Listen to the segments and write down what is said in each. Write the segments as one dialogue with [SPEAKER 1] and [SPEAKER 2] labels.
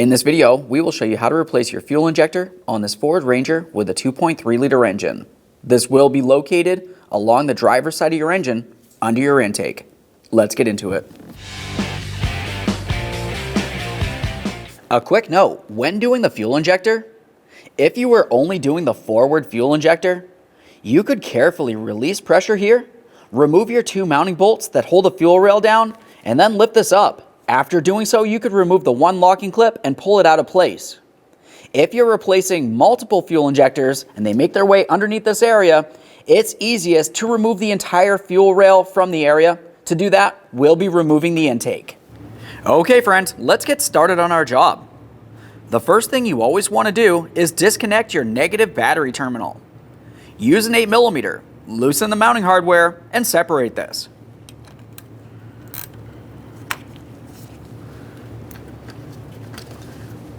[SPEAKER 1] In this video, we will show you how to replace your fuel injector on this Ford Ranger with a 2.3 liter engine. This will be located along the driver's side of your engine under your intake. Let's get into it. A quick note, when doing the fuel injector, if you were only doing the forward fuel injector, you could carefully release pressure here, remove your two mounting bolts that hold the fuel rail down, and then lift this up. After doing so, you could remove the one locking clip and pull it out of place. If you're replacing multiple fuel injectors and they make their way underneath this area, it's easiest to remove the entire fuel rail from the area. To do that, we'll be removing the intake. Okay friends, let's get started on our job. The first thing you always want to do is disconnect your negative battery terminal. Use an 8mm, loosen the mounting hardware, and separate this.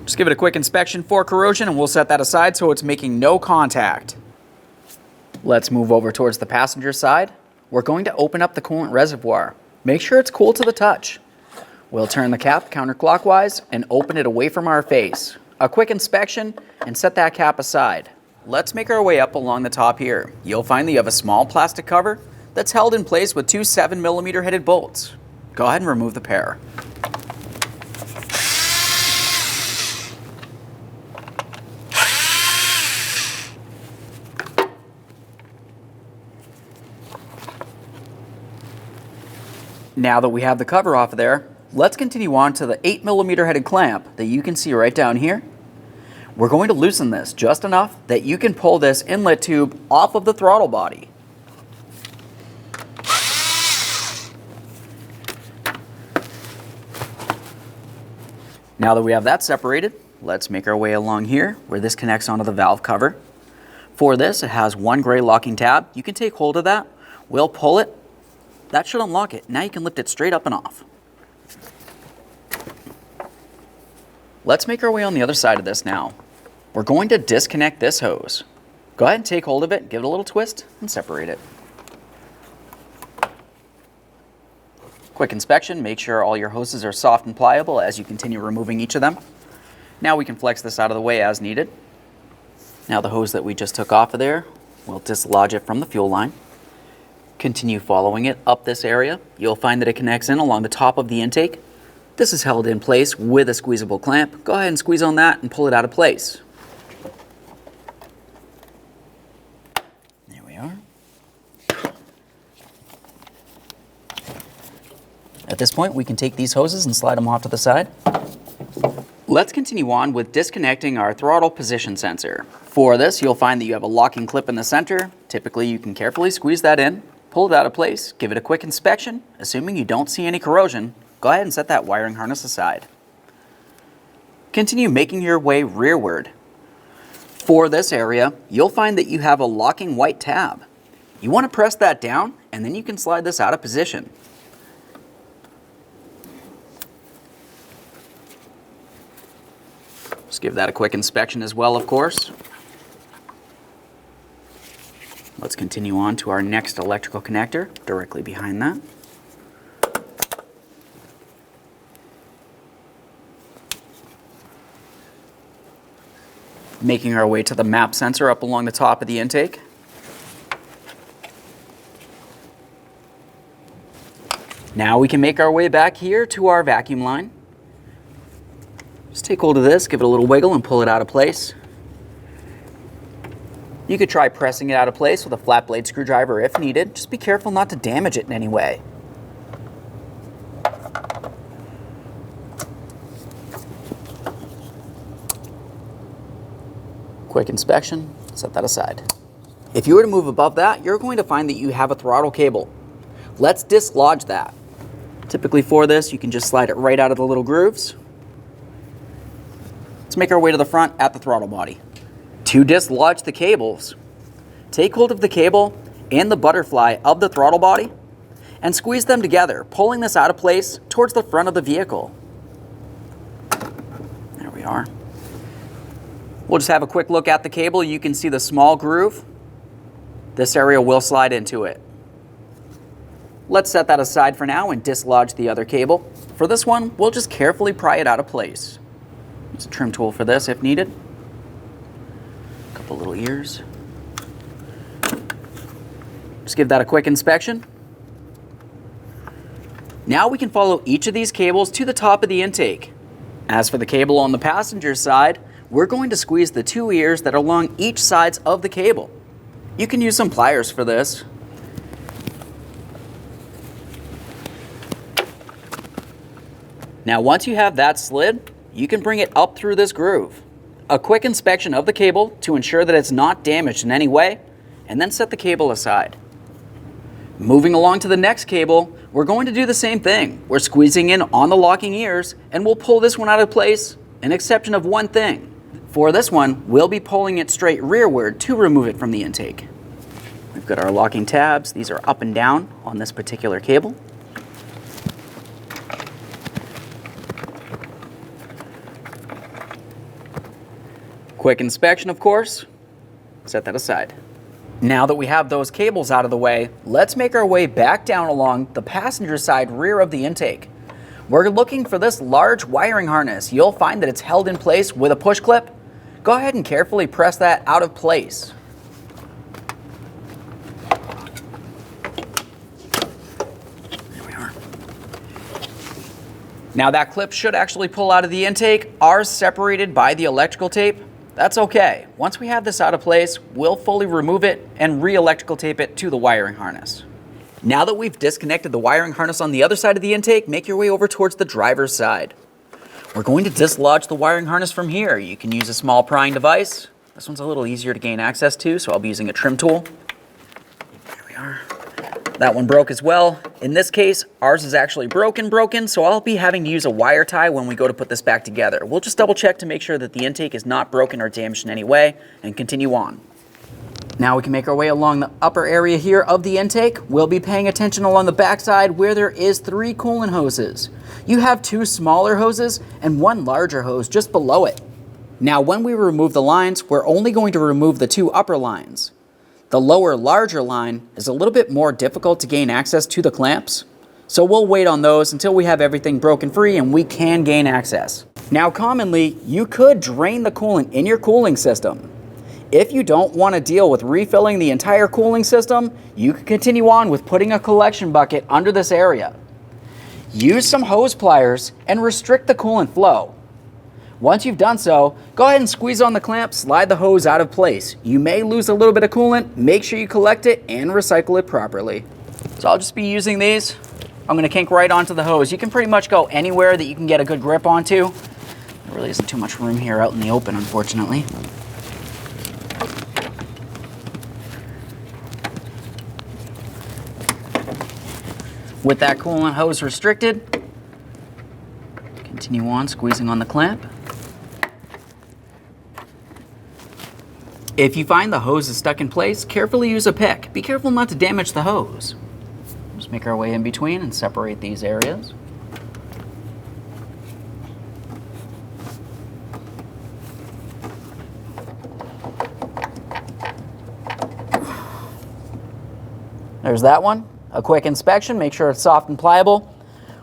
[SPEAKER 1] Just give it a quick inspection for corrosion and we'll set that aside so it's making no contact. Let's move over towards the passenger side. We're going to open up the coolant reservoir. Make sure it's cool to the touch. We'll turn the cap counterclockwise and open it away from our face. A quick inspection and set that cap aside. Let's make our way up along the top here. You'll find that you have a small plastic cover that's held in place with two 7mm headed bolts. Go ahead and remove the pair. Now that we have the cover off of there, let's continue on to the 8mm headed clamp that you can see right down here. We're going to loosen this just enough that you can pull this inlet tube off of the throttle body. Now that we have that separated, let's make our way along here where this connects onto the valve cover. For this, it has one gray locking tab. You can take hold of that. We'll pull it. That should unlock it. Now you can lift it straight up and off. Let's make our way on the other side of this now. We're going to disconnect this hose. Go ahead and take hold of it, give it a little twist, and separate it. Quick inspection, make sure all your hoses are soft and pliable as you continue removing each of them. Now we can flex this out of the way as needed. Now the hose that we just took off of there, we'll dislodge it from the fuel line. Continue following it up this area. You'll find that it connects in along the top of the intake. This is held in place with a squeezable clamp. Go ahead and squeeze on that and pull it out of place. There we are. At this point, we can take these hoses and slide them off to the side. Let's continue on with disconnecting our throttle position sensor. For this, you'll find that you have a locking clip in the center. Typically, you can carefully squeeze that in. Pull it out of place, give it a quick inspection. Assuming you don't see any corrosion, go ahead and set that wiring harness aside. Continue making your way rearward. For this area, you'll find that you have a locking white tab. You want to press that down, and then you can slide this out of position. Just give that a quick inspection as well, of course. Let's continue on to our next electrical connector, directly behind that. Making our way to the map sensor up along the top of the intake. Now we can make our way back here to our vacuum line. Just take hold of this, give it a little wiggle and pull it out of place. You could try pressing it out of place with a flat blade screwdriver if needed. Just be careful not to damage it in any way. Quick inspection, set that aside. If you were to move above that, you're going to find that you have a throttle cable. Let's dislodge that. Typically for this, you can just slide it right out of the little grooves. Let's make our way to the front at the throttle body. To dislodge the cables, take hold of the cable and the butterfly of the throttle body and squeeze them together, pulling this out of place towards the front of the vehicle. There we are. We'll just have a quick look at the cable. You can see the small groove. This area will slide into it. Let's set that aside for now and dislodge the other cable. For this one, we'll just carefully pry it out of place. Use a trim tool for this if needed. A couple little ears. Just give that a quick inspection. Now we can follow each of these cables to the top of the intake. As for the cable on the passenger side, we're going to squeeze the 2 ears that are along each sides of the cable. You can use some pliers for this. Now once you have that slid, you can bring it up through this groove. A quick inspection of the cable to ensure that it's not damaged in any way, and then set the cable aside. Moving along to the next cable, we're going to do the same thing. We're squeezing in on the locking ears, and we'll pull this one out of place, an exception of one thing. For this one, we'll be pulling it straight rearward to remove it from the intake. We've got our locking tabs. These are up and down on this particular cable. Quick inspection, of course. Set that aside. Now that we have those cables out of the way, let's make our way back down along the passenger side rear of the intake. We're looking for this large wiring harness. You'll find that it's held in place with a push clip. Go ahead and carefully press that out of place. There we are. Now that clip should actually pull out of the intake. Ours separated by the electrical tape. That's okay. Once we have this out of place, we'll fully remove it and re-electrical tape it to the wiring harness. Now that we've disconnected the wiring harness on the other side of the intake, make your way over towards the driver's side. We're going to dislodge the wiring harness from here. You can use a small prying device. This one's a little easier to gain access to, so I'll be using a trim tool. There we are. That one broke as well. In this case, ours is actually broken, so I'll be having to use a wire tie when we go to put this back together. We'll just double check to make sure that the intake is not broken or damaged in any way, and continue on. Now we can make our way along the upper area here of the intake. We'll be paying attention along the backside where there is 3 coolant hoses. You have 2 smaller hoses and 1 larger hose just below it. Now when we remove the lines, we're only going to remove the 2 upper lines. The lower, larger line is a little bit more difficult to gain access to the clamps, so we'll wait on those until we have everything broken free and we can gain access. Now commonly, you could drain the coolant in your cooling system. If you don't want to deal with refilling the entire cooling system, you can continue on with putting a collection bucket under this area. Use some hose pliers and restrict the coolant flow. Once you've done so, go ahead and squeeze on the clamp, slide the hose out of place. You may lose a little bit of coolant, make sure you collect it and recycle it properly. So I'll just be using these. I'm going to kink right onto the hose. You can pretty much go anywhere that you can get a good grip onto. There really isn't too much room here out in the open, unfortunately. With that coolant hose restricted, continue on squeezing on the clamp. If you find the hose is stuck in place, carefully use a pick. Be careful not to damage the hose. Just make our way in between and separate these areas. There's that one. A quick inspection, make sure it's soft and pliable.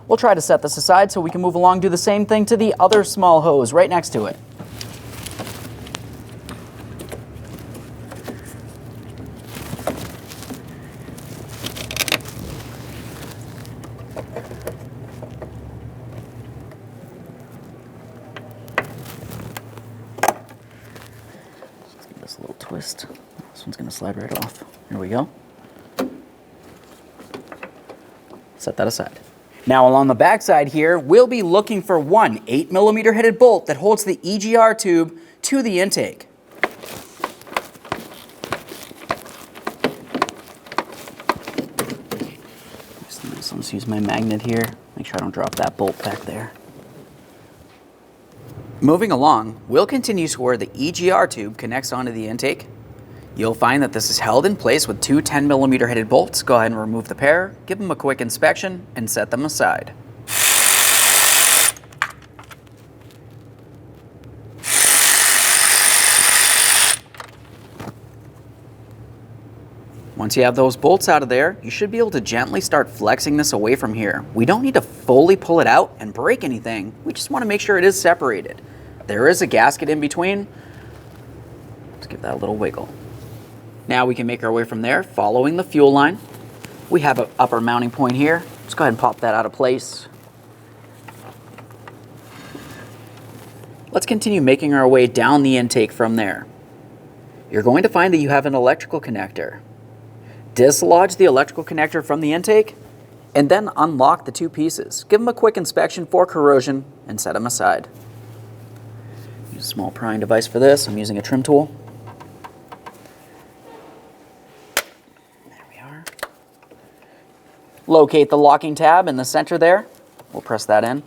[SPEAKER 1] We'll try to set this aside so we can move along, do the same thing to the other small hose right next to it. Let's give this a little twist. This one's going to slide right off. Here we go. Set that aside. Now along the back side here, we'll be looking for one 8mm headed bolt that holds the EGR tube to the intake. So let's use my magnet here. Make sure I don't drop that bolt back there. Moving along, we'll continue to where the EGR tube connects onto the intake. You'll find that this is held in place with two 10mm headed bolts. Go ahead and remove the pair, give them a quick inspection, and set them aside. Once you have those bolts out of there, you should be able to gently start flexing this away from here. We don't need to fully pull it out and break anything. We just want to make sure it is separated. There is a gasket in between. Let's give that a little wiggle. Now we can make our way from there, following the fuel line. We have an upper mounting point here. Let's go ahead and pop that out of place. Let's continue making our way down the intake from there. You're going to find that you have an electrical connector. Dislodge the electrical connector from the intake, and then unlock the two pieces. Give them a quick inspection for corrosion and set them aside. Use a small prying device for this. I'm using a trim tool. There we are. Locate the locking tab in the center there. We'll press that in.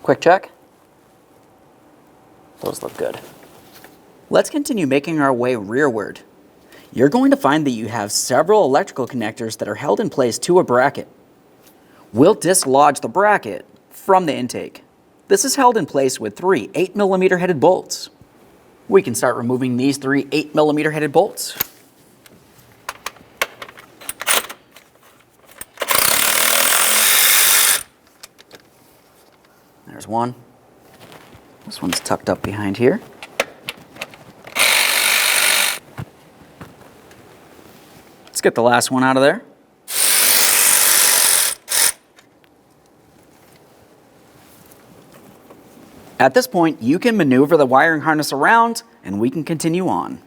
[SPEAKER 1] Quick check. Those look good. Let's continue making our way rearward. You're going to find that you have several electrical connectors that are held in place to a bracket. We'll dislodge the bracket from the intake. This is held in place with 3 8mm headed bolts. We can start removing these 3 8mm headed bolts. There's one. This one's tucked up behind here. Let's get the last one out of there. At this point, you can maneuver the wiring harness around and we can continue on.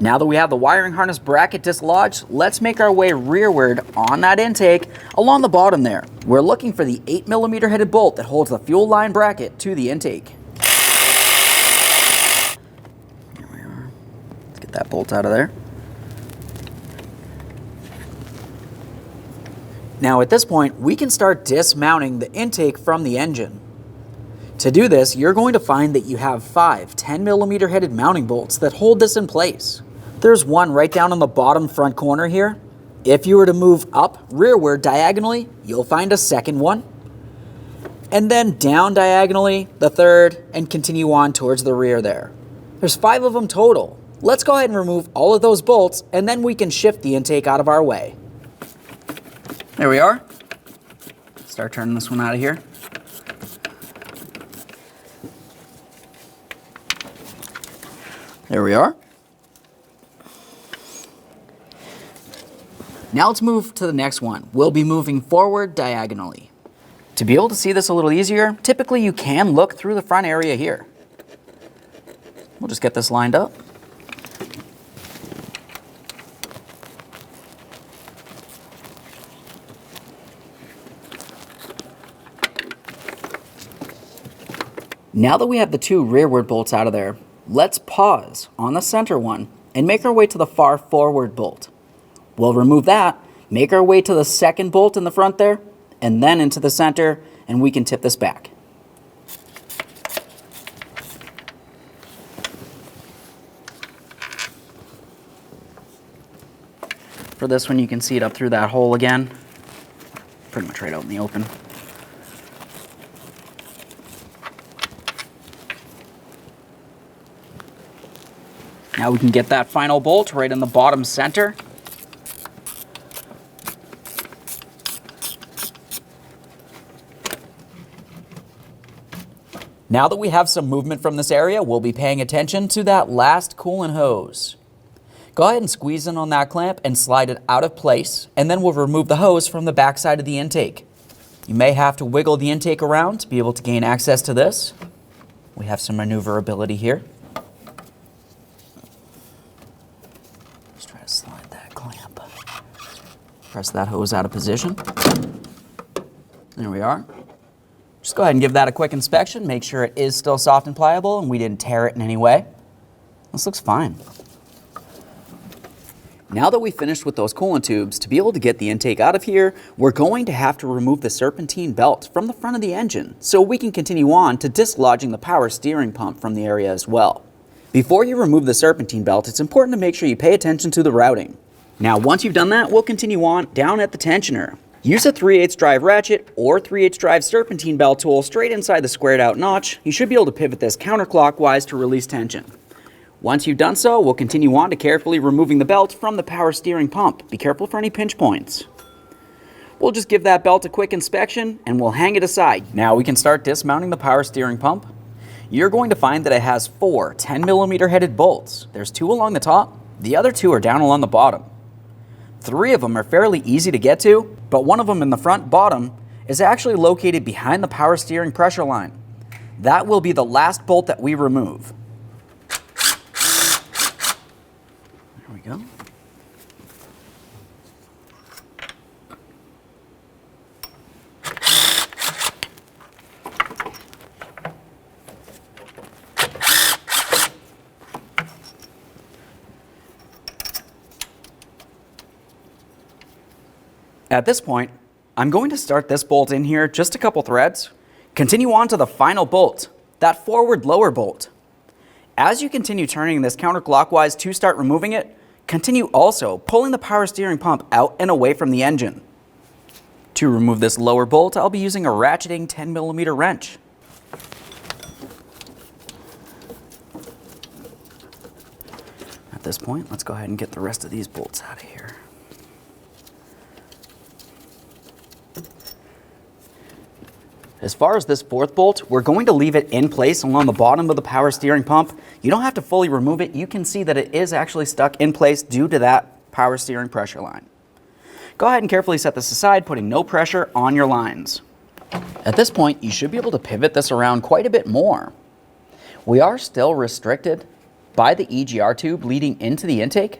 [SPEAKER 1] Now that we have the wiring harness bracket dislodged, let's make our way rearward on that intake along the bottom there. We're looking for the 8mm headed bolt that holds the fuel line bracket to the intake. Here we are. Let's get that bolt out of there. Now at this point, we can start dismounting the intake from the engine. To do this, you're going to find that you have 5 10mm headed mounting bolts that hold this in place. There's one right down on the bottom front corner here. If you were to move up rearward diagonally, you'll find a second one. And then down diagonally, the third, and continue on towards the rear there. There's 5 of them total. Let's go ahead and remove all of those bolts, and then we can shift the intake out of our way. There we are. Start turning this one out of here. There we are. Now let's move to the next one. We'll be moving forward diagonally. To be able to see this a little easier, typically you can look through the front area here. We'll just get this lined up. Now that we have the 2 rearward bolts out of there, let's pause on the center one and make our way to the far forward bolt. We'll remove that, make our way to the second bolt in the front there, and then into the center, and we can tip this back. For this one, you can see it up through that hole again. Pretty much right out in the open. Now we can get that final bolt right in the bottom center. Now that we have some movement from this area, we'll be paying attention to that last coolant hose. Go ahead and squeeze in on that clamp and slide it out of place, and then we'll remove the hose from the back side of the intake. You may have to wiggle the intake around to be able to gain access to this. We have some maneuverability here. Just try to slide that clamp. Press that hose out of position. There we are. Just go ahead and give that a quick inspection. Make sure it is still soft and pliable and we didn't tear it in any way. This looks fine. Now that we've finished with those coolant tubes, to be able to get the intake out of here, we're going to have to remove the serpentine belt from the front of the engine so we can continue on to dislodging the power steering pump from the area as well. Before you remove the serpentine belt, it's important to make sure you pay attention to the routing. Now once you've done that, we'll continue on down at the tensioner. Use a 3/8 drive ratchet or 3/8 drive serpentine belt tool straight inside the squared out notch. You should be able to pivot this counterclockwise to release tension. Once you've done so, we'll continue on to carefully removing the belt from the power steering pump. Be careful for any pinch points. We'll just give that belt a quick inspection and we'll hang it aside. Now we can start dismounting the power steering pump. You're going to find that it has 4 10mm headed bolts. There's 2 along the top, the other 2 are down along the bottom. 3 of them are fairly easy to get to, but one of them in the front bottom is actually located behind the power steering pressure line. That will be the last bolt that we remove. There we go. At this point, I'm going to start this bolt in here, just a couple threads, continue on to the final bolt, that forward lower bolt. As you continue turning this counterclockwise to start removing it, continue also pulling the power steering pump out and away from the engine. To remove this lower bolt, I'll be using a ratcheting 10mm wrench. At this point, let's go ahead and get the rest of these bolts out of here. As far as this 4th bolt, we're going to leave it in place along the bottom of the power steering pump. You don't have to fully remove it. You can see that it is actually stuck in place due to that power steering pressure line. Go ahead and carefully set this aside, putting no pressure on your lines. At this point, you should be able to pivot this around quite a bit more. We are still restricted by the EGR tube leading into the intake,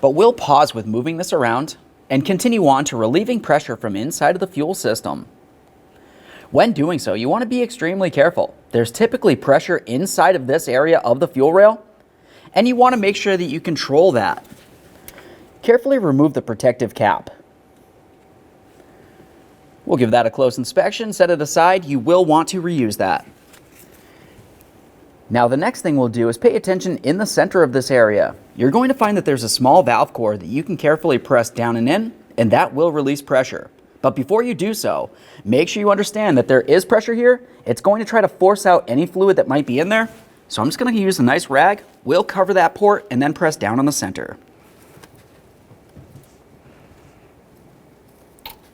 [SPEAKER 1] but we'll pause with moving this around and continue on to relieving pressure from inside of the fuel system. When doing so, you want to be extremely careful. There's typically pressure inside of this area of the fuel rail, and you want to make sure that you control that. Carefully remove the protective cap. We'll give that a close inspection, set it aside. You will want to reuse that. Now the next thing we'll do is pay attention in the center of this area. You're going to find that there's a small valve core that you can carefully press down and in, and that will release pressure. But before you do so, make sure you understand that there is pressure here. It's going to try to force out any fluid that might be in there. So I'm just going to use a nice rag. We'll cover that port and then press down on the center.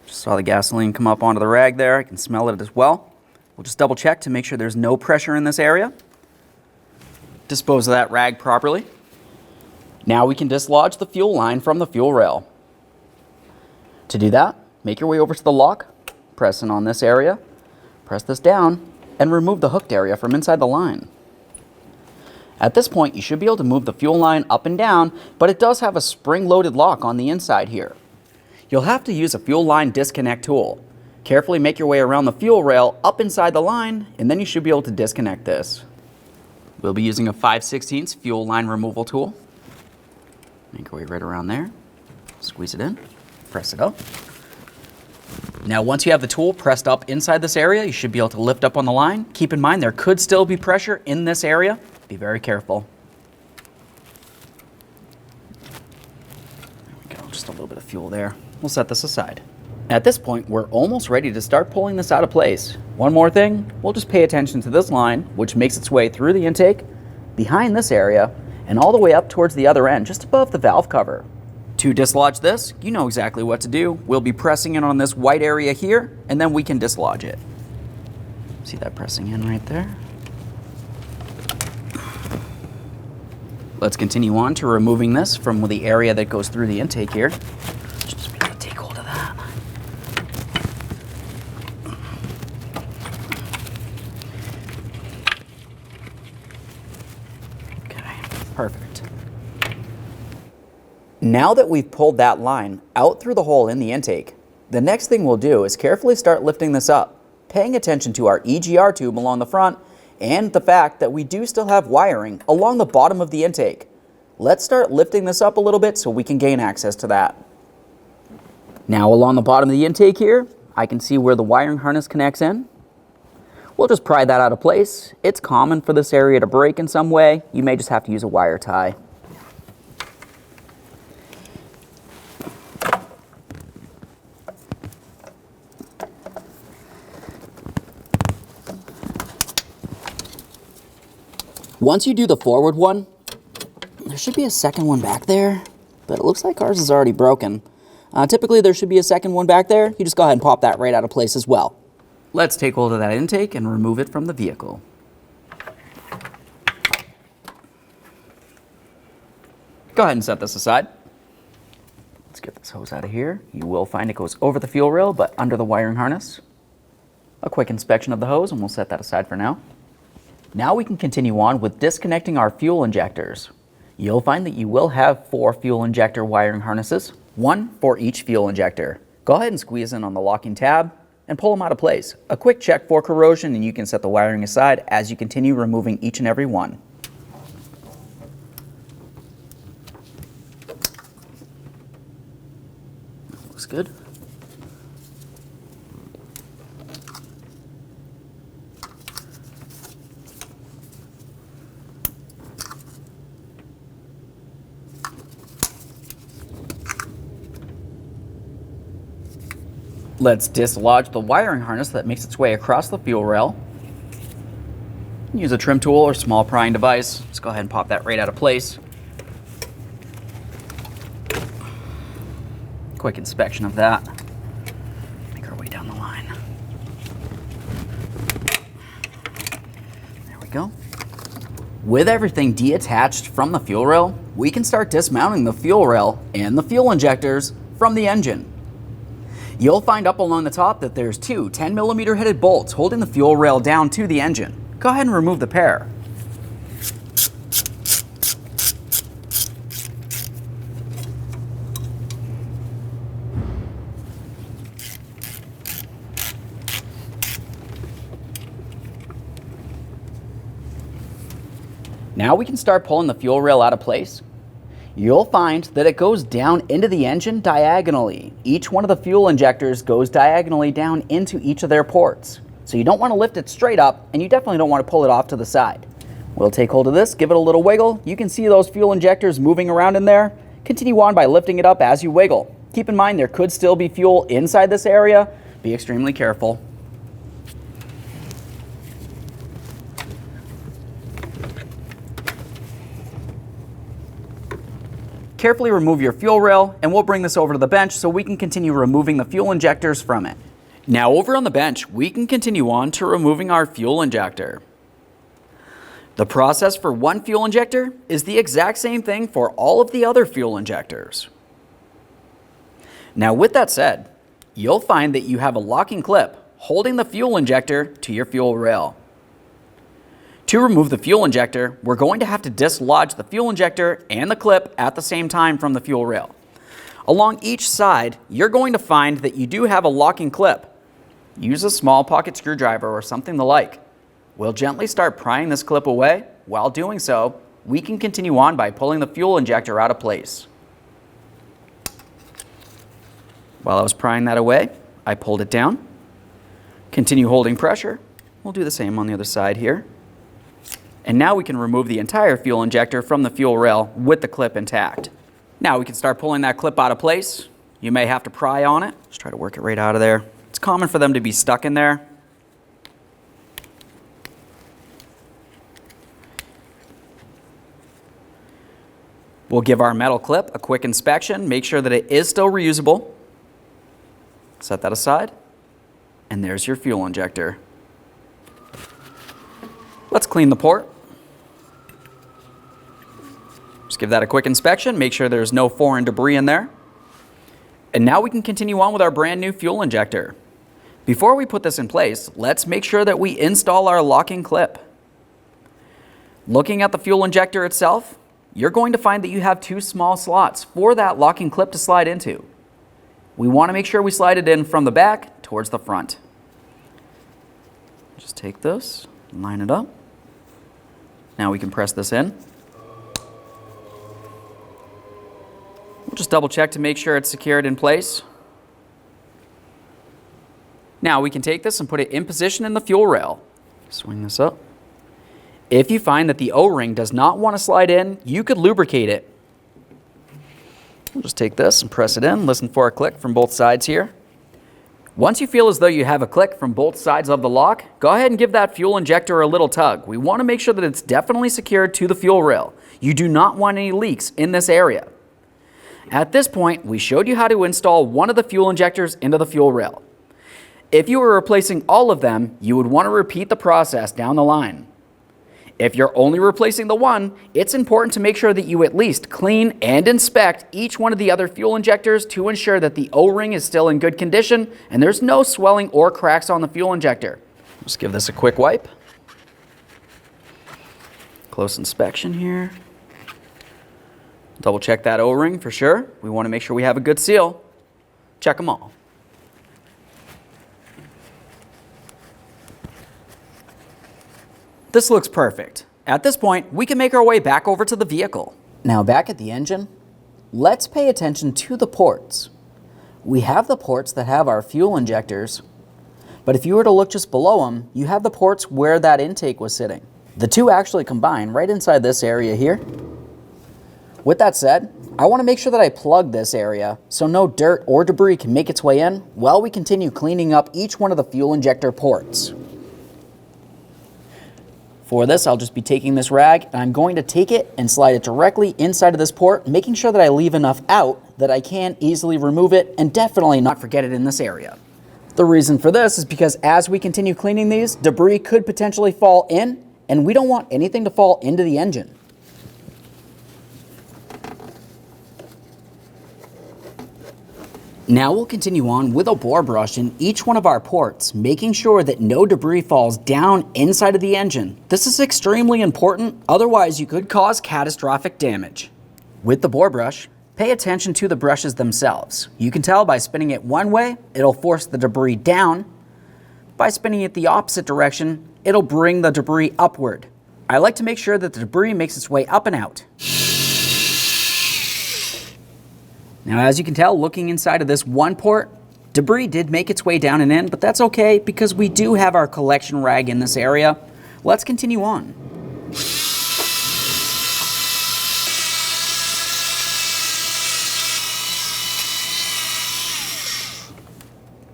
[SPEAKER 1] Just saw the gasoline come up onto the rag there. I can smell it as well. We'll just double check to make sure there's no pressure in this area. Dispose of that rag properly. Now we can dislodge the fuel line from the fuel rail. To do that, make your way over to the lock, press in on this area, press this down, and remove the hooked area from inside the line. At this point, you should be able to move the fuel line up and down, but it does have a spring-loaded lock on the inside here. You'll have to use a fuel line disconnect tool. Carefully make your way around the fuel rail up inside the line, and then you should be able to disconnect this. We'll be using a 5/16 fuel line removal tool. Make your way right around there, squeeze it in, press it up. Now once you have the tool pressed up inside this area, you should be able to lift up on the line. Keep in mind there could still be pressure in this area. Be very careful. There we go, just a little bit of fuel there. We'll set this aside. At this point, we're almost ready to start pulling this out of place. One more thing, we'll just pay attention to this line, which makes its way through the intake, behind this area, and all the way up towards the other end, just above the valve cover. To dislodge this, you know exactly what to do. We'll be pressing in on this white area here, and then we can dislodge it. See that pressing in right there? Let's continue on to removing this from the area that goes through the intake here. Just be able to take hold of that. Okay, perfect. Now that we've pulled that line out through the hole in the intake, the next thing we'll do is carefully start lifting this up, paying attention to our EGR tube along the front and the fact that we do still have wiring along the bottom of the intake. Let's start lifting this up a little bit so we can gain access to that. Now along the bottom of the intake here, I can see where the wiring harness connects in. We'll just pry that out of place. It's common for this area to break in some way. You may just have to use a wire tie. Once you do the forward one, there should be a second one back there, but it looks like ours is already broken.
[SPEAKER 2] Typically there should be a second one back there. You just go ahead and pop that right out of place as well.
[SPEAKER 1] Let's take hold of that intake and remove it from the vehicle. Go ahead and set this aside. Let's get this hose out of here. You will find it goes over the fuel rail, but under the wiring harness. A quick inspection of the hose, and we'll set that aside for now. Now we can continue on with disconnecting our fuel injectors. You'll find that you will have 4 fuel injector wiring harnesses, 1 for each fuel injector. Go ahead and squeeze in on the locking tab and pull them out of place. A quick check for corrosion, and you can set the wiring aside as you continue removing each and every one. Looks good. Let's dislodge the wiring harness that makes its way across the fuel rail. Use a trim tool or small prying device. Just go ahead and pop that right out of place. Quick inspection of that. Make our way down the line. There we go. With everything detached from the fuel rail, we can start dismounting the fuel rail and the fuel injectors from the engine. You'll find up along the top that there's 2 10mm headed bolts holding the fuel rail down to the engine. Go ahead and remove the pair. Now we can start pulling the fuel rail out of place. You'll find that it goes down into the engine diagonally. Each one of the fuel injectors goes diagonally down into each of their ports. So you don't want to lift it straight up, and you definitely don't want to pull it off to the side. We'll take hold of this, give it a little wiggle. You can see those fuel injectors moving around in there. Continue on by lifting it up as you wiggle. Keep in mind there could still be fuel inside this area. Be extremely careful. Carefully remove your fuel rail, and we'll bring this over to the bench so we can continue removing the fuel injectors from it. Now over on the bench, we can continue on to removing our fuel injector. The process for one fuel injector is the exact same thing for all of the other fuel injectors. Now with that said, you'll find that you have a locking clip holding the fuel injector to your fuel rail. To remove the fuel injector, we're going to have to dislodge the fuel injector and the clip at the same time from the fuel rail. Along each side, you're going to find that you do have a locking clip. Use a small pocket screwdriver or something the like. We'll gently start prying this clip away. While doing so, we can continue on by pulling the fuel injector out of place. While I was prying that away, I pulled it down. Continue holding pressure. We'll do the same on the other side here. And now we can remove the entire fuel injector from the fuel rail with the clip intact. Now we can start pulling that clip out of place. You may have to pry on it. Just try to work it right out of there. It's common for them to be stuck in there. We'll give our metal clip a quick inspection, make sure that it is still reusable. Set that aside. And there's your fuel injector. Let's clean the port. Just give that a quick inspection, make sure there's no foreign debris in there. And now we can continue on with our brand new fuel injector. Before we put this in place, let's make sure that we install our locking clip. Looking at the fuel injector itself, you're going to find that you have 2 small slots for that locking clip to slide into. We want to make sure we slide it in from the back towards the front. Just take this, line it up. Now we can press this in. We'll just double check to make sure it's secured in place. Now we can take this and put it in position in the fuel rail. Swing this up. If you find that the O-ring does not want to slide in, you could lubricate it. We'll just take this and press it in. Listen for a click from both sides here. Once you feel as though you have a click from both sides of the lock, go ahead and give that fuel injector a little tug. We want to make sure that it's definitely secured to the fuel rail. You do not want any leaks in this area. At this point, we showed you how to install one of the fuel injectors into the fuel rail. If you were replacing all of them, you would want to repeat the process down the line. If you're only replacing the one, it's important to make sure that you at least clean and inspect each one of the other fuel injectors to ensure that the O-ring is still in good condition and there's no swelling or cracks on the fuel injector. Let's give this a quick wipe. Close inspection here. Double check that O-ring for sure. We want to make sure we have a good seal. Check them all. This looks perfect. At this point, we can make our way back over to the vehicle. Now back at the engine, let's pay attention to the ports. We have the ports that have our fuel injectors, but if you were to look just below them, you have the ports where that intake was sitting. The two actually combine right inside this area here. With that said, I want to make sure that I plug this area so no dirt or debris can make its way in while we continue cleaning up each one of the fuel injector ports. For this, I'll just be taking this rag and I'm going to take it and slide it directly inside of this port, making sure that I leave enough out that I can easily remove it and definitely not forget it in this area. The reason for this is because as we continue cleaning these, debris could potentially fall in and we don't want anything to fall into the engine. Now we'll continue on with a bore brush in each one of our ports, making sure that no debris falls down inside of the engine. This is extremely important, otherwise you could cause catastrophic damage. With the bore brush, pay attention to the brushes themselves. You can tell by spinning it one way, it'll force the debris down. By spinning it the opposite direction, it'll bring the debris upward. I like to make sure that the debris makes its way up and out. Now, as you can tell, looking inside of this one port, debris did make its way down and in, but that's okay because we do have our collection rag in this area. Let's continue on.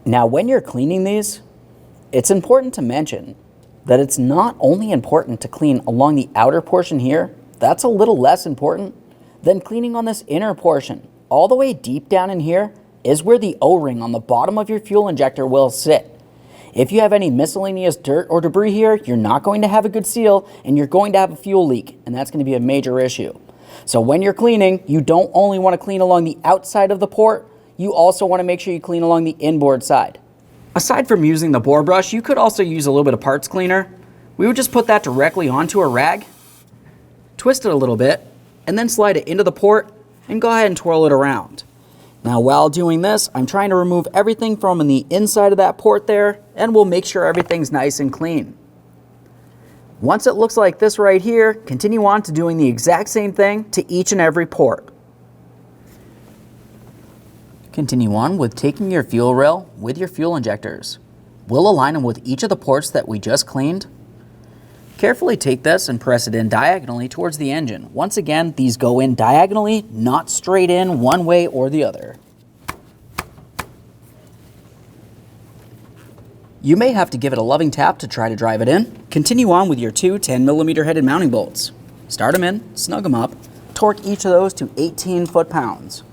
[SPEAKER 1] Now, when you're cleaning these, it's important to mention that it's not only important to clean along the outer portion here, that's a little less important than cleaning on this inner portion. All the way deep down in here is where the O-ring on the bottom of your fuel injector will sit. If you have any miscellaneous dirt or debris here, you're not going to have a good seal and you're going to have a fuel leak, and that's going to be a major issue. So when you're cleaning, you don't only want to clean along the outside of the port, you also want to make sure you clean along the inboard side. Aside from using the bore brush, you could also use a little bit of parts cleaner. We would just put that directly onto a rag, twist it a little bit, and then slide it into the port and go ahead and twirl it around. Now while doing this, I'm trying to remove everything from the inside of that port there, and we'll make sure everything's nice and clean. Once it looks like this right here, continue on to doing the exact same thing to each and every port. Continue on with taking your fuel rail with your fuel injectors. We'll align them with each of the ports that we just cleaned. Carefully take this and press it in diagonally towards the engine. Once again, these go in diagonally, not straight in one way or the other. You may have to give it a loving tap to try to drive it in. Continue on with your two 10mm headed mounting bolts. Start them in, snug them up, torque each of those to 18 foot-pounds.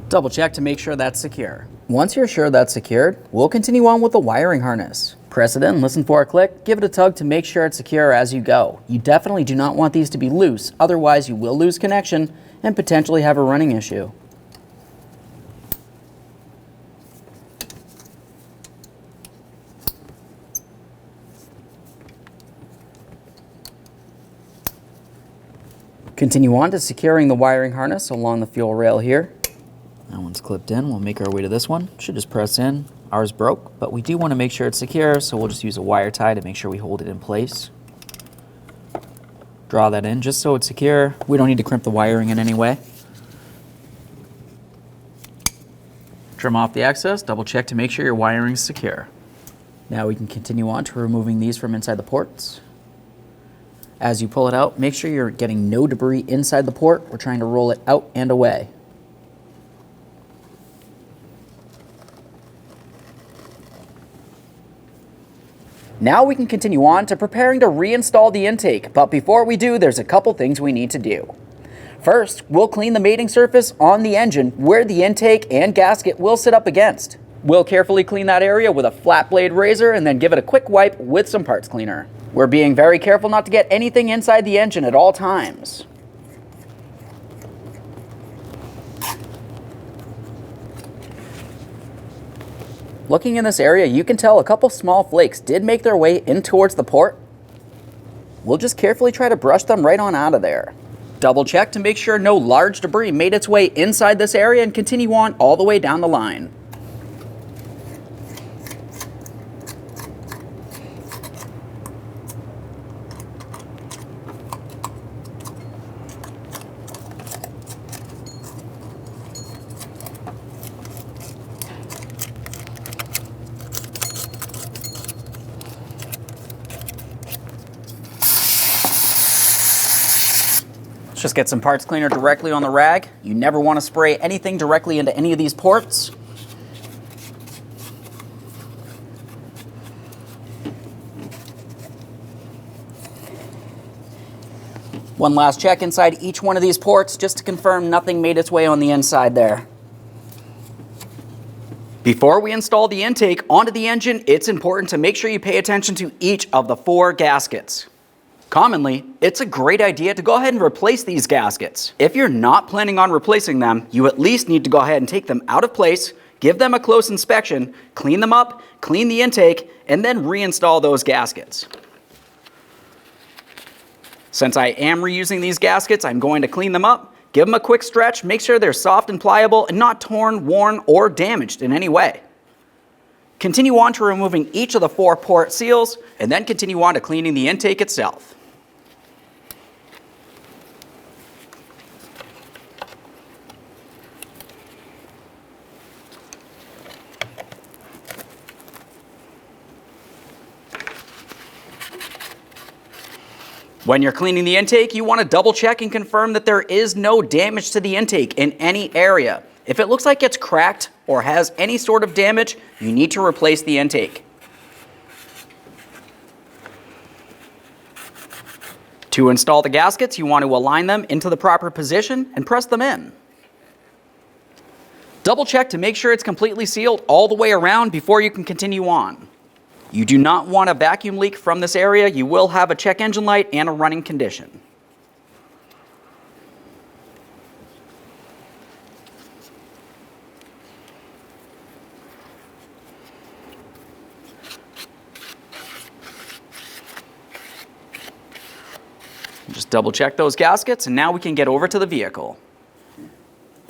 [SPEAKER 1] Double check to make sure that's secure. Once you're sure that's secured, we'll continue on with the wiring harness. Press it in, listen for a click, give it a tug to make sure it's secure as you go. You definitely do not want these to be loose, otherwise you will lose connection and potentially have a running issue. Continue on to securing the wiring harness along the fuel rail here. That one's clipped in. We'll make our way to this one. Should just press in. Ours broke, but we do want to make sure it's secure, so we'll just use a wire tie to make sure we hold it in place. Draw that in just so it's secure. We don't need to crimp the wiring in any way. Trim off the excess, double check to make sure your wiring is secure. Now we can continue on to removing these from inside the ports. As you pull it out, make sure you're getting no debris inside the port. We're trying to roll it out and away. Now we can continue on to preparing to reinstall the intake, but before we do, there's a couple things we need to do. First, we'll clean the mating surface on the engine where the intake and gasket will sit up against. We'll carefully clean that area with a flat blade razor and then give it a quick wipe with some parts cleaner. We're being very careful not to get anything inside the engine at all times. Looking in this area, you can tell a couple small flakes did make their way in towards the port. We'll just carefully try to brush them right on out of there. Double check to make sure no large debris made its way inside this area and continue on all the way down the line. Let's just get some parts cleaner directly on the rag. You never want to spray anything directly into any of these ports. One last check inside each one of these ports just to confirm nothing made its way on the inside there. Before we install the intake onto the engine, it's important to make sure you pay attention to each of the 4 gaskets. Commonly, it's a great idea to go ahead and replace these gaskets. If you're not planning on replacing them, you at least need to go ahead and take them out of place, give them a close inspection, clean them up, clean the intake, and then reinstall those gaskets. Since I am reusing these gaskets, I'm going to clean them up, give them a quick stretch, make sure they're soft and pliable and not torn, worn, or damaged in any way. Continue on to removing each of the 4 port seals, and then continue on to cleaning the intake itself. When you're cleaning the intake, you want to double check and confirm that there is no damage to the intake in any area. If it looks like it's cracked or has any sort of damage, you need to replace the intake. To install the gaskets, you want to align them into the proper position and press them in. Double check to make sure it's completely sealed all the way around before you can continue on. You do not want a vacuum leak from this area. You will have a check engine light and a running condition. Just double check those gaskets and now we can get over to the vehicle.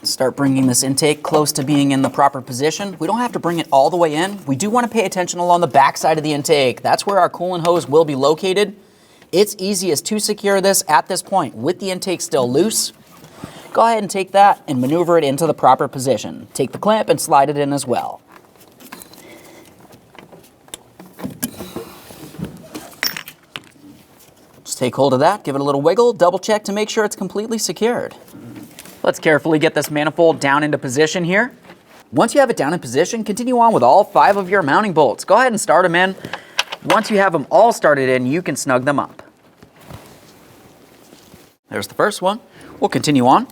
[SPEAKER 1] Start bringing this intake close to being in the proper position. We don't have to bring it all the way in. We do want to pay attention along the back side of the intake. That's where our coolant hose will be located. It's easiest to secure this at this point with the intake still loose. Go ahead and take that and maneuver it into the proper position. Take the clamp and slide it in as well. Just take hold of that, give it a little wiggle, double check to make sure it's completely secured. Let's carefully get this manifold down into position here. Once you have it down in position, continue on with all 5 of your mounting bolts. Go ahead and start them in. Once you have them all started in, you can snug them up. There's the first one. We'll continue on.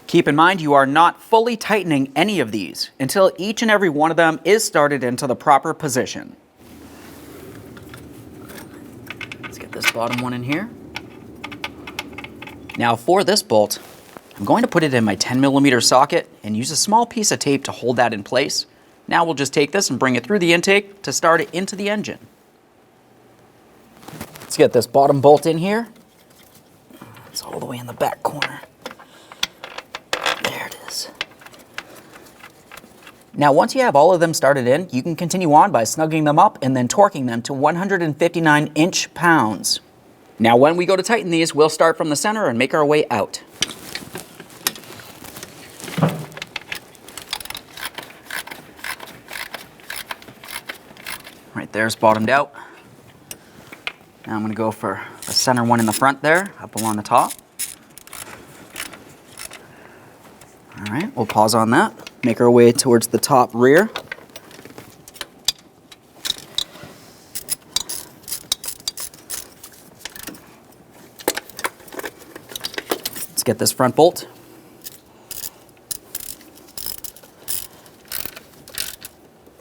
[SPEAKER 1] Keep in mind you are not fully tightening any of these until each and every one of them is started into the proper position. This bottom one in here. Now for this bolt, I'm going to put it in my 10mm socket and use a small piece of tape to hold that in place. Now we'll just take this and bring it through the intake to start it into the engine. Let's get this bottom bolt in here. It's all the way in the back corner. There it is. Now once you have all of them started in, you can continue on by snugging them up and then torquing them to 159 inch-pounds. Now when we go to tighten these, we'll start from the center and make our way out. Right there's bottomed out. Now I'm going to go for the center one in the front there, up along the top. All right, we'll pause on that. Make our way towards the top rear. Let's get this front bolt.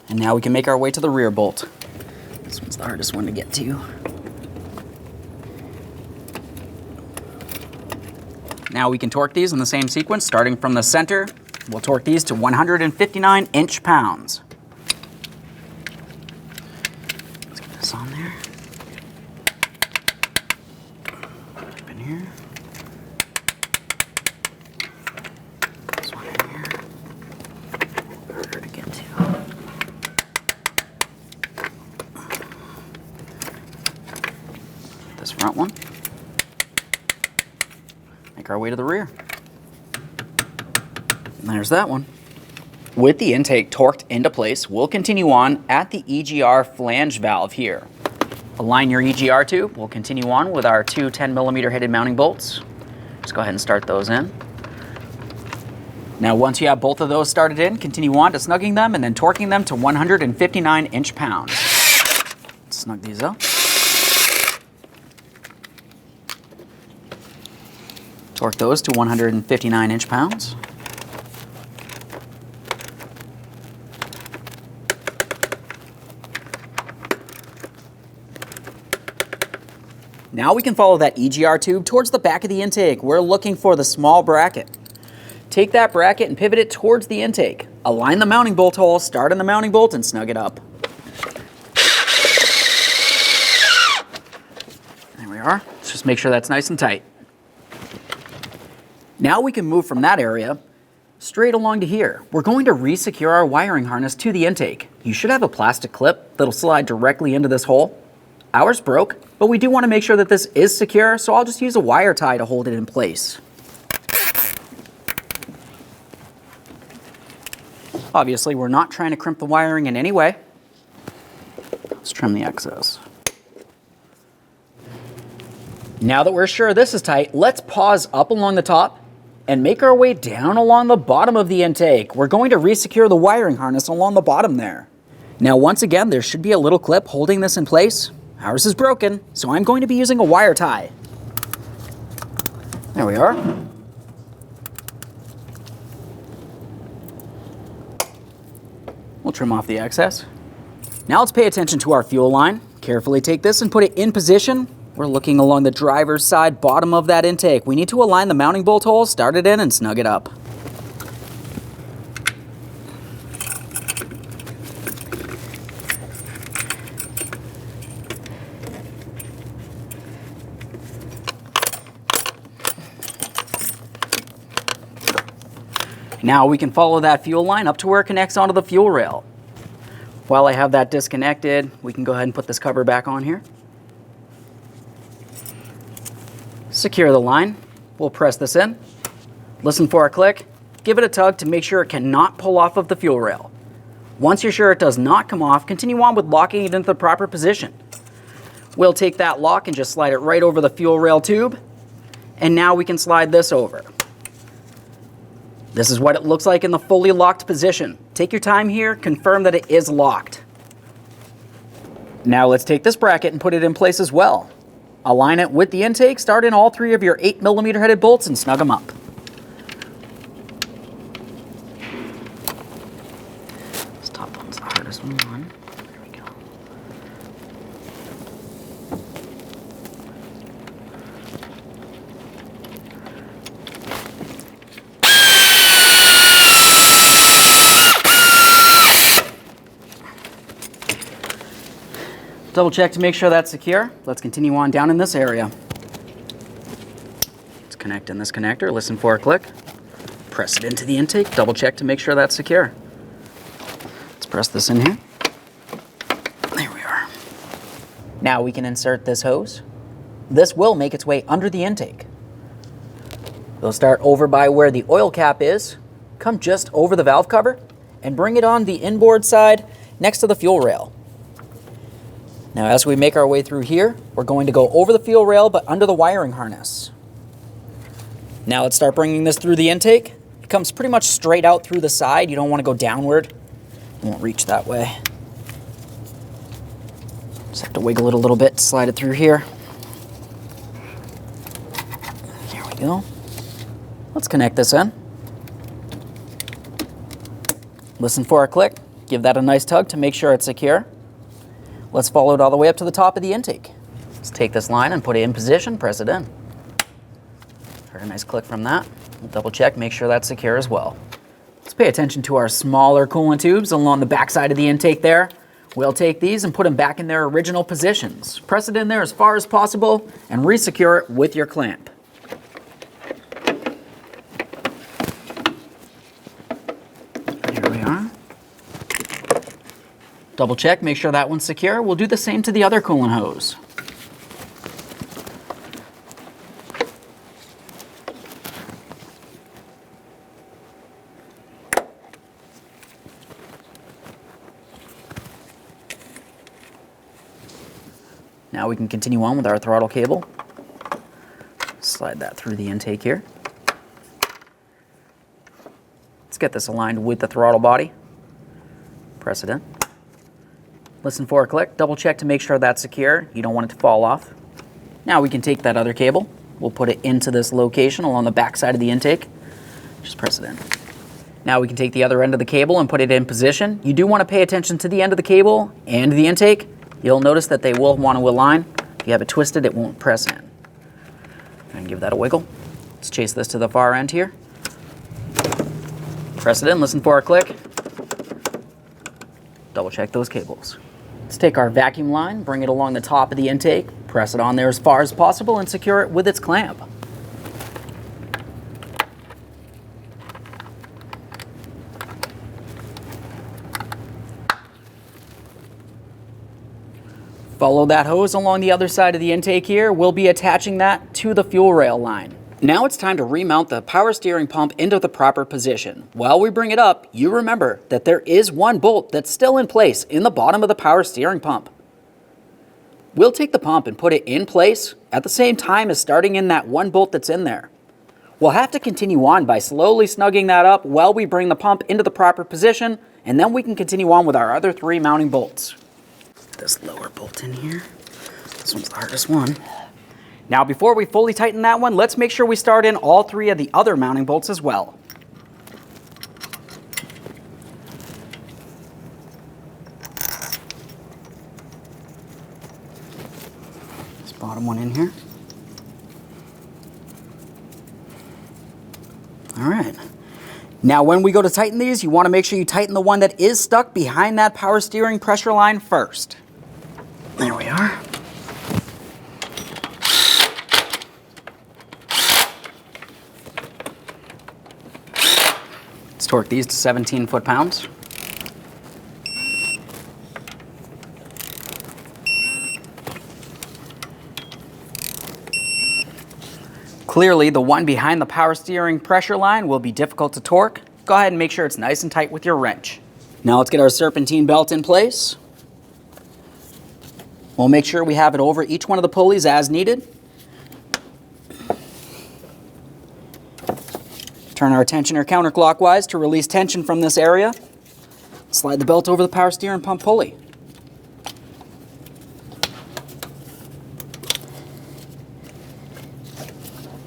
[SPEAKER 1] And now we can make our way to the rear bolt. This one's the hardest one to get to. Now we can torque these in the same sequence, starting from the center. We'll torque these to 159 inch-pounds. Let's get this on there. Up in here. This one in here. Harder to get to. This front one. Make our way to the rear. And there's that one. With the intake torqued into place, we'll continue on at the EGR flange valve here. Align your EGR tube. We'll continue on with our two 10mm headed mounting bolts. Just go ahead and start those in. Now once you have both of those started in, continue on to snugging them and then torquing them to 159 inch-pounds. Snug these up. Torque those to 159 inch-pounds. Now we can follow that EGR tube towards the back of the intake. We're looking for the small bracket. Take that bracket and pivot it towards the intake. Align the mounting bolt hole, start in the mounting bolt, and snug it up. There we are. Let's just make sure that's nice and tight. Now we can move from that area straight along to here. We're going to re-secure our wiring harness to the intake. You should have a plastic clip that'll slide directly into this hole. Ours broke, but we do want to make sure that this is secure, so I'll just use a wire tie to hold it in place. Obviously, we're not trying to crimp the wiring in any way. Let's trim the excess. Now that we're sure this is tight, let's pause up along the top and make our way down along the bottom of the intake. We're going to re-secure the wiring harness along the bottom there. Now once again, there should be a little clip holding this in place. Ours is broken, so I'm going to be using a wire tie. There we are. We'll trim off the excess. Now let's pay attention to our fuel line. Carefully take this and put it in position. We're looking along the driver's side bottom of that intake. We need to align the mounting bolt hole, start it in, and snug it up. Now we can follow that fuel line up to where it connects onto the fuel rail. While I have that disconnected, we can go ahead and put this cover back on here. Secure the line. We'll press this in. Listen for a click. Give it a tug to make sure it cannot pull off of the fuel rail. Once you're sure it does not come off, continue on with locking it into the proper position. We'll take that lock and just slide it right over the fuel rail tube. And now we can slide this over. This is what it looks like in the fully locked position. Take your time here, confirm that it is locked. Now let's take this bracket and put it in place as well. Align it with the intake, start in all three of your 8mm headed bolts and snug them up. This top one's the hardest one. There we go. Double check to make sure that's secure. Let's continue on down in this area. Let's connect in this connector, listen for a click, press it into the intake, double check to make sure that's secure. Let's press this in here. There we are. Now we can insert this hose. This will make its way under the intake. We'll start over by where the oil cap is, come just over the valve cover, and bring it on the inboard side next to the fuel rail.
[SPEAKER 2] Now as we make our way through here, we're going to go over the fuel rail but under the wiring harness. Now let's start bringing this through the intake. It comes pretty much straight out through the side. You don't want to go downward. It won't reach that way. Just have to wiggle it a little bit to slide it through here. There we go. Let's connect this in. Listen for a click. Give that a nice tug to make sure it's secure. Let's follow it all the way up to the top of the intake. Let's take this line and put it in position, press it in. Heard a nice click from that. We'll double check, make sure that's secure as well. Let's pay attention to our smaller coolant tubes along the back side of the intake there. We'll take these and put them back in their original positions. Press it in there as far as possible and re-secure it with your clamp. Here we are. Double check, make sure that one's secure. We'll do the same to the other coolant hose. Now we can continue on with our throttle cable. Slide that through the intake here. Let's get this aligned with the throttle body. Press it in. Listen for a click. Double check to make sure that's secure. You don't want it to fall off. Now we can take that other cable. We'll put it into this location along the back side of the intake. Just press it in. Now we can take the other end of the cable and put it in position. You do want to pay attention to the end of the cable and the intake. You'll notice that they will want to align. If you have it twisted, it won't press in. And give that a wiggle. Let's chase this to the far end here. Press it in, listen for a click. Double check those cables. Let's take our vacuum line, bring it along the top of the intake, press it on there as far as possible, and secure it with its clamp. Follow that hose along the other side of the intake here. We'll be attaching that to the fuel rail line. Now it's time to remount the power steering pump into the proper position. While we bring it up, you remember that there is one bolt that's still in place in the bottom of the power steering pump. We'll take the pump and put it in place at the same time as starting in that one bolt that's in there. We'll have to continue on by slowly snugging that up while we bring the pump into the proper position, and then we can continue on with our other 3 mounting bolts. This lower bolt in here. This one's the hardest one. Now before we fully tighten that one, let's make sure we start in all 3 of the other mounting bolts as well. This bottom one in here. All right. Now when we go to tighten these, you want to make sure you tighten the one that is stuck behind that power steering pressure line first. There we are. Let's torque these to 17 foot-pounds. Clearly, the one behind the power steering pressure line will be difficult to torque. Go ahead and make sure it's nice and tight with your wrench. Now let's get our serpentine belt in place. We'll make sure we have it over each one of the pulleys as needed. Turn our tensioner counterclockwise to release tension from this area. Slide the belt over the power steering pump pulley.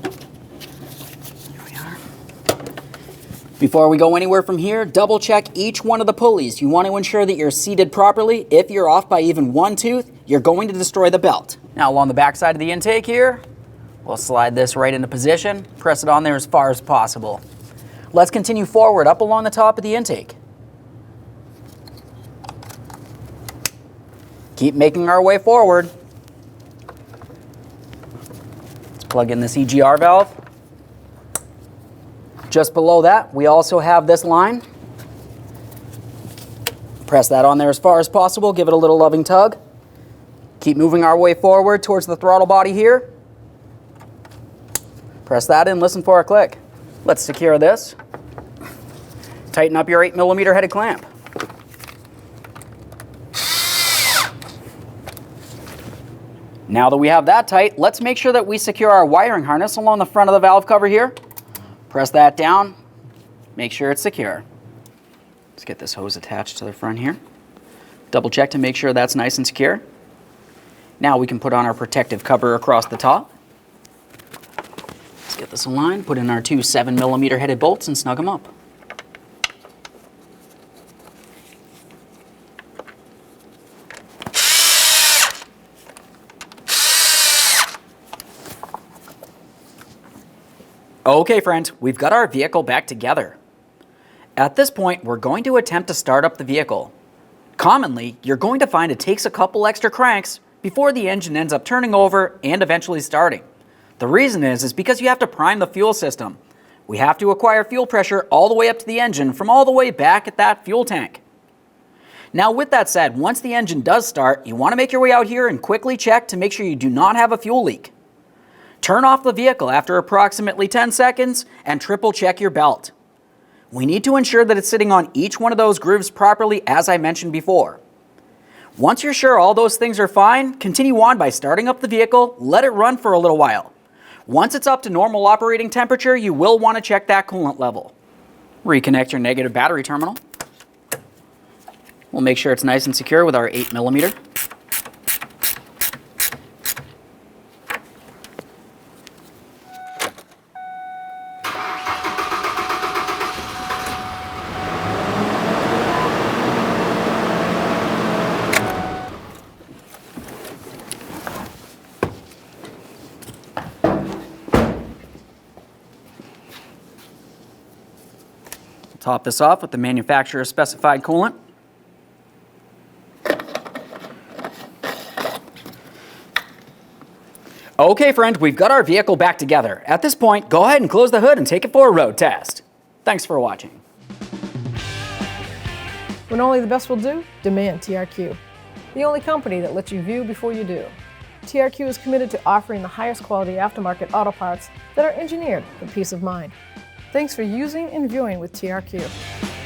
[SPEAKER 2] There we are. Before we go anywhere from here, double check each one of the pulleys. You want to ensure that you're seated properly. If you're off by even one tooth, you're going to destroy the belt. Now along the back side of the intake here, we'll slide this right into position, press it on there as far as possible. Let's continue forward up along the top of the intake. Keep making our way forward. Let's plug in this EGR valve. Just below that, we also have this line. Press that on there as far as possible, give it a little loving tug. Keep moving our way forward towards the throttle body here. Press that in, listen for a click. Let's secure this. Tighten up your 8mm headed clamp. Now that we have that tight, let's make sure that we secure our wiring harness along the front of the valve cover here. Press that down, make sure it's secure. Let's get this hose attached to the front here. Double check to make sure that's nice and secure. Now we can put on our protective cover across the top. Let's get this aligned, put in our two 7mm headed bolts and snug them up. Okay friends, we've got our vehicle back together. At this point, we're going to attempt to start up the vehicle. Commonly, you're going to find it takes a couple extra cranks before the engine ends up turning over and eventually starting. The reason is because you have to prime the fuel system. We have to acquire fuel pressure all the way up to the engine from all the way back at that fuel tank. Now with that said, once the engine does start, you want to make your way out here and quickly check to make sure you do not have a fuel leak. Turn off the vehicle after approximately 10 seconds and triple check your belt. We need to ensure that it's sitting on each one of those grooves properly, as I mentioned before. Once you're sure all those things are fine, continue on by starting up the vehicle, let it run for a little while. Once it's up to normal operating temperature, you will want to check that coolant level. Reconnect your negative battery terminal. We'll make sure it's nice and secure with our 8mm. Top this off with the manufacturer specified coolant. Okay friend, we've got our vehicle back together. At this point, go ahead and close the hood and take it for a road test. Thanks for watching.
[SPEAKER 3] When only the best will do, demand TRQ. The only company that lets you view before you do. TRQ is committed to offering the highest quality aftermarket auto parts that are engineered for peace of mind. Thanks for using and viewing with TRQ.